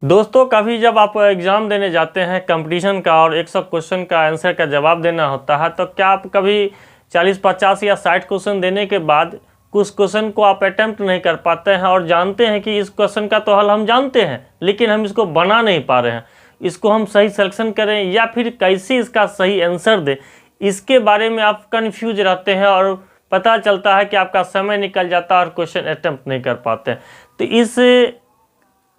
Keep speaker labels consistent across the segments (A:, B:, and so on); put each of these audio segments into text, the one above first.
A: दोस्तों कभी जब आप एग्ज़ाम देने जाते हैं कंपटीशन का और 100 क्वेश्चन का आंसर का जवाब देना होता है, तो क्या आप कभी 40, 50 या 60 क्वेश्चन देने के बाद कुछ क्वेश्चन को आप अटेम्प्ट नहीं कर पाते हैं और जानते हैं कि इस क्वेश्चन का तो हल हम जानते हैं लेकिन हम इसको बना नहीं पा रहे हैं, इसको हम सही सिलेक्शन करें या फिर कैसे इसका सही आंसर दें, इसके बारे में आप कन्फ्यूज रहते हैं और पता चलता है कि आपका समय निकल जाता है और क्वेश्चन अटेम्प्ट नहीं कर पाते हैं। तो इस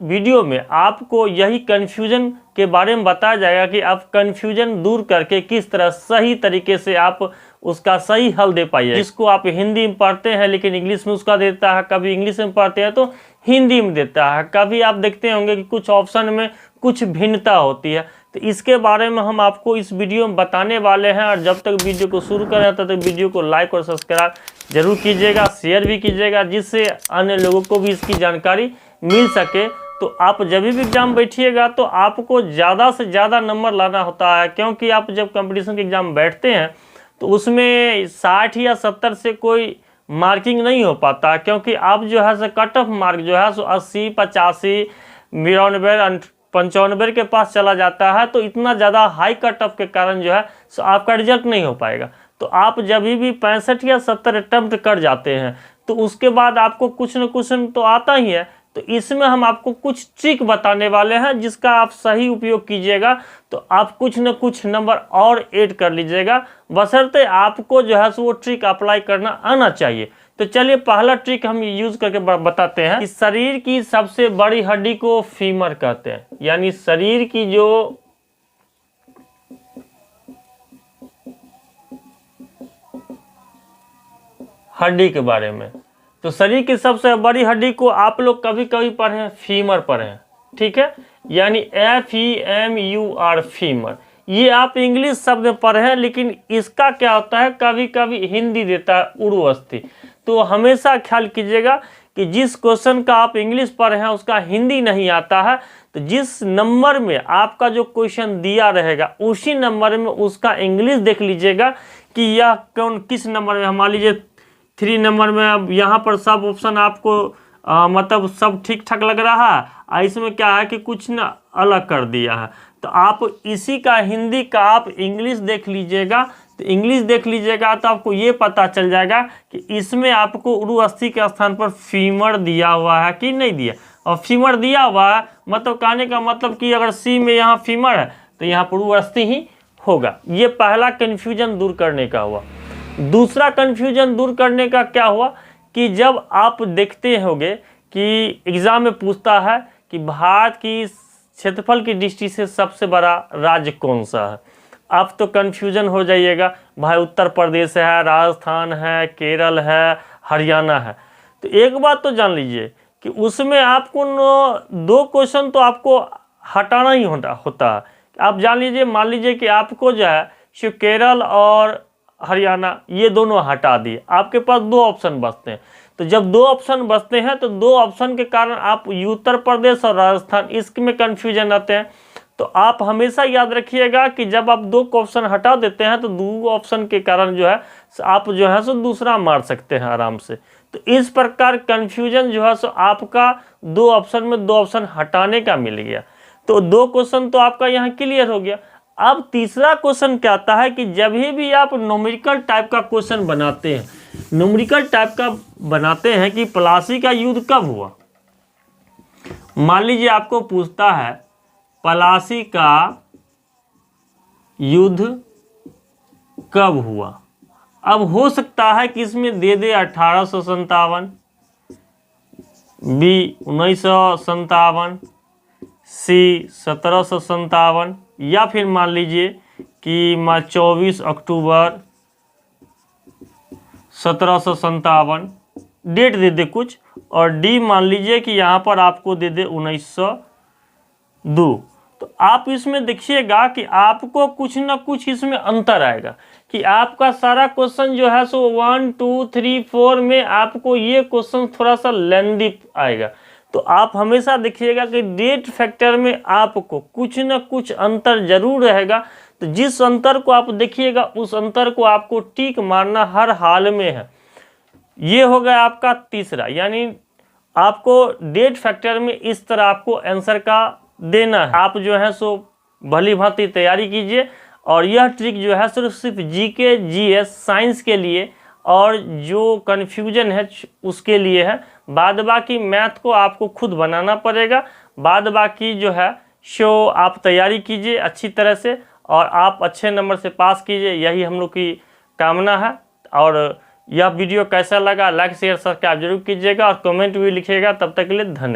A: वीडियो में आपको यही कन्फ्यूजन के बारे में बताया जाएगा कि आप कन्फ्यूजन दूर करके किस तरह सही तरीके से आप उसका सही हल दे पाइए। जिसको आप हिंदी में पढ़ते हैं लेकिन इंग्लिश में उसका देता है, कभी इंग्लिश में पढ़ते हैं तो हिंदी में देता है, कभी आप देखते होंगे कि कुछ ऑप्शन में कुछ भिन्नता होती है। तो इसके बारे में हम आपको इस वीडियो में बताने वाले हैं और जब तक वीडियो को शुरू करें तब तक वीडियो को लाइक और सब्सक्राइब जरूर कीजिएगा, शेयर भी कीजिएगा, जिससे अन्य लोगों को भी इसकी जानकारी मिल सके। तो आप जब भी एग्ज़ाम बैठिएगा तो आपको ज़्यादा से ज़्यादा नंबर लाना होता है, क्योंकि आप जब कंपटीशन के एग्ज़ाम बैठते हैं तो उसमें 60 या 70 से कोई मार्किंग नहीं हो पाता, क्योंकि आप जो है सो कट ऑफ मार्क जो है सो 80, 85, 92, 95 के पास चला जाता है। तो इतना ज़्यादा हाई कट ऑफ के कारण जो है सो आपका रिजल्ट नहीं हो पाएगा। तो आप जब भी 65 या 70 अटेम्प्ट कर जाते हैं तो उसके बाद आपको कुछ न कुछ तो आता ही है। तो इसमें हम आपको कुछ ट्रिक बताने वाले हैं जिसका आप सही उपयोग कीजिएगा तो आप कुछ न कुछ नंबर और ऐड कर लीजिएगा, बशर्ते आपको जो है सो वो ट्रिक अप्लाई करना आना चाहिए। तो चलिए पहला ट्रिक हम यूज करके बताते हैं कि शरीर की सबसे बड़ी हड्डी को फीमर कहते हैं, यानी शरीर की जो हड्डी के बारे में। तो शरीर की सबसे बड़ी हड्डी को आप लोग कभी कभी पढ़े हैं फीमर पढ़े हैं, ठीक है, यानी FEMUR फीमर। ये आप इंग्लिश शब्द में पढ़े हैं लेकिन इसका क्या होता है कभी कभी हिंदी देता है उर्वस्थि। तो हमेशा ख्याल कीजिएगा कि जिस क्वेश्चन का आप इंग्लिश पढ़े हैं उसका हिंदी नहीं आता है, तो जिस नंबर में आपका जो क्वेश्चन दिया रहेगा उसी नंबर में उसका इंग्लिश देख लीजिएगा कि यह कौन किस नंबर में। मान लीजिए 3 नंबर में, अब यहाँ पर सब ऑप्शन आपको मतलब सब ठीक ठाक लग रहा है, इसमें क्या है कि कुछ ना अलग कर दिया है, तो आप इसी का हिंदी का आप इंग्लिश देख लीजिएगा। तो इंग्लिश देख लीजिएगा तो आपको ये पता चल जाएगा कि इसमें आपको उर्वस्थि के स्थान पर फीमर दिया हुआ है कि नहीं दिया। और फीमर दिया हुआ है मतलब कहने का मतलब कि अगर सी में यहाँ फीमर है तो यहाँ पर उर्वस्थि ही होगा। ये पहला कन्फ्यूजन दूर करने का हुआ। दूसरा कन्फ्यूजन दूर करने का क्या हुआ कि जब आप देखते होंगे कि एग्ज़ाम में पूछता है कि भारत की क्षेत्रफल की दृष्टि से सबसे बड़ा राज्य कौन सा है, आप तो कन्फ्यूजन हो जाइएगा, भाई उत्तर प्रदेश है, राजस्थान है, केरल है, हरियाणा है। तो एक बात तो जान लीजिए कि उसमें आपको 2 क्वेश्चन तो आपको हटाना ही होता है। आप जान लीजिए, मान लीजिए कि आपको जो है सिर्फ केरल और हरियाणा ये दोनों हटा दिए, आपके पास 2 ऑप्शन बचते हैं। तो जब 2 ऑप्शन बचते हैं तो 2 ऑप्शन के कारण आप उत्तर प्रदेश और राजस्थान इसमें कन्फ्यूजन आते हैं। तो आप हमेशा याद रखिएगा कि जब आप 2 ऑप्शन हटा देते हैं तो 2 ऑप्शन के कारण जो है आप जो है सो दूसरा मार सकते हैं आराम से। तो इस प्रकार कन्फ्यूजन जो है सो आपका 2 ऑप्शन में 2 ऑप्शन हटाने का मिल गया। तो 2 क्वेश्चन तो आपका यहाँ क्लियर हो गया। अब तीसरा क्वेश्चन क्या आता है कि जब भी आप न्यूमेरिकल टाइप का क्वेश्चन बनाते हैं, न्यूमेरिकल टाइप का बनाते हैं कि प्लासी का युद्ध कब हुआ। मान लीजिए आपको पूछता है प्लासी का युद्ध कब हुआ। अब हो सकता है कि इसमें दे 1857, B 1957, C 1757, या फिर मान लीजिए कि 24 अक्टूबर 1757 डेट दे दे कुछ, और डी मान लीजिए कि यहाँ पर आपको दे दे 1902। तो आप इसमें देखिएगा कि आपको कुछ ना कुछ इसमें अंतर आएगा कि आपका सारा क्वेश्चन जो है सो 1, 2, 3, 4 में आपको ये क्वेश्चन थोड़ा सा लेंदी आएगा। तो आप हमेशा देखिएगा कि डेट फैक्टर में आपको कुछ न कुछ अंतर जरूर रहेगा। तो जिस अंतर को आप देखिएगा उस अंतर को आपको टिक मारना हर हाल में है। ये हो गया आपका तीसरा, यानी आपको डेट फैक्टर में इस तरह आपको आंसर का देना है। आप जो है सो भली भांति तैयारी कीजिए और यह ट्रिक जो है सिर्फ जीके जीएस साइंस के लिए और जो कन्फ्यूजन है उसके लिए है। बाद बाकी मैथ को आपको खुद बनाना पड़ेगा। बाद बाकी जो है सो आप तैयारी कीजिए अच्छी तरह से और आप अच्छे नंबर से पास कीजिए, यही हम लोग की कामना है। और यह वीडियो कैसा लगा लाइक शेयर सब्सक्राइब जरूर कीजिएगा और कमेंट भी लिखिएगा। तब तक के लिए धन्यवाद।